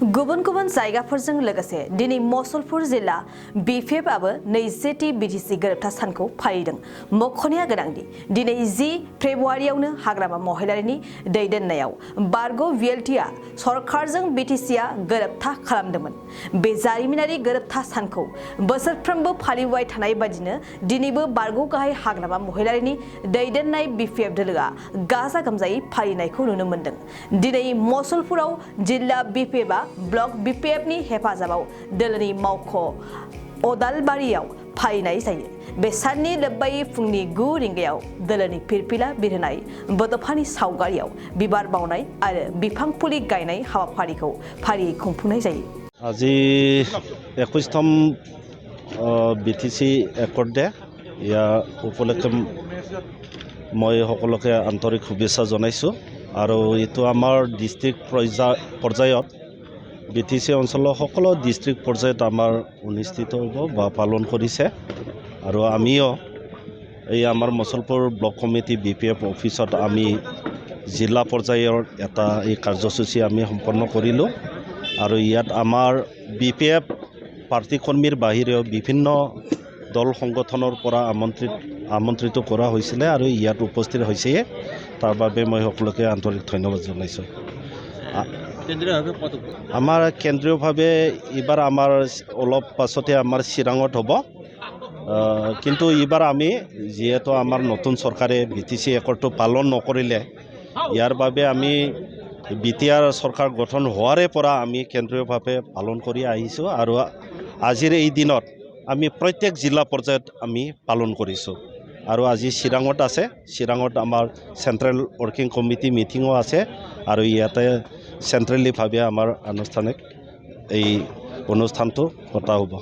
गुबुन गुबुन जायगाफोरजों लोगोसे दिनै मसलपुर जिल्ला बिपिएफआबो 20थि बिटिसि गोरोबथा सानखौ फालिदों। मख'नाया गोनांदि दिनै 10 फेब्रुआरियावनो हाग्रामा महिलारिनि दैदेननायाव बारग' भिएलटिआ सरकारजों बिटिसिआ गोरोबथा खालामदोंमोन। बे जारिमिनारि गोरोबथा सानखौ बोसोरफ्रोमबो फालिबाय थानाय बादिनो दिनैबो बारग' गाहाय हाग्रामा महिलारिनि दैदेननाय बिपिएफ दोलोआ गाजा गोमजायै फालिनायखौ नुनो मोन्दों। दिनै मसलपुराव जिल्ला बिपिएफआ ब्लक बिपिएफनि हेफाजाबाव दोलोनि मावख' अदालबारियाव फालिनाय जायो। बे साननि लोब्बायै फुंनि 9 रिंगायाव दोलोनि फिरफिला बिरहोनाय बड'फानि सावगारियाव बिबार बावनाय आरो बिफां फुलि गायनाय हाबाफारिखौ फारियै खुंफुंनाय जायो। আজি 21তম বিটিসি একৰ্ড ডে ইয়াৰ উপলক্ষে মই সকলোকে আন্তৰিক শুভেচ্ছা জনাইছোঁ আৰু এইটো আমাৰ ডিষ্ট্ৰিক্ট পৰ্যায়ত বিটিসি অঞ্চলৰ সকলো ডিষ্ট্ৰিক্ট পৰ্যায়ত আমাৰ অনুষ্ঠিত হ'ব বা পালন কৰিছে আৰু আমিও এই আমাৰ মছলপুৰ ব্লক কমিটি বিপিএফ অফিচত আমি জিলা পৰ্যায়ৰ এটা এই কাৰ্যসূচী আমি সম্পন্ন কৰিলোঁ আৰু ইয়াত আমাৰ বিপিএফ পাৰ্টি কৰ্মীৰ বাহিৰেও বিভিন্ন দল সংগঠনৰ পৰা আমন্ত্ৰিত কৰা হৈছিলে আৰু ইয়াত উপস্থিত হৈছে। তাৰ বাবে মই সকলোকে আন্তৰিক ধন্যবাদ জনাইছোঁ। আমাৰ কেন্দ্ৰীয়ভাৱে এইবাৰ আমাৰ অলপ পাছতে আমাৰ চিৰাঙত হ'ব, কিন্তু এইবাৰ আমি যিহেতু আমাৰ নতুন চৰকাৰে বিটিসি একৰ্ডটো পালন নকৰিলে ইয়াৰ বাবে আমি বিটিআৰ চৰকাৰ গঠন হোৱাৰে পৰা আমি কেন্দ্ৰীয়ভাৱে পালন কৰি আহিছোঁ আৰু আজিৰ এই দিনত আমি প্ৰত্যেক জিলা পৰ্যায়ত আমি পালন কৰিছোঁ আৰু আজি চিৰাঙত আছে। চিৰাঙত আমাৰ চেণ্ট্ৰেল ৱৰ্কিং কমিটি মিটিঙো আছে আৰু ইয়াতে চেণ্ট্ৰেলিভাৱে আমাৰ আনুষ্ঠানিক এই অনুষ্ঠানটো পতা হ'ব।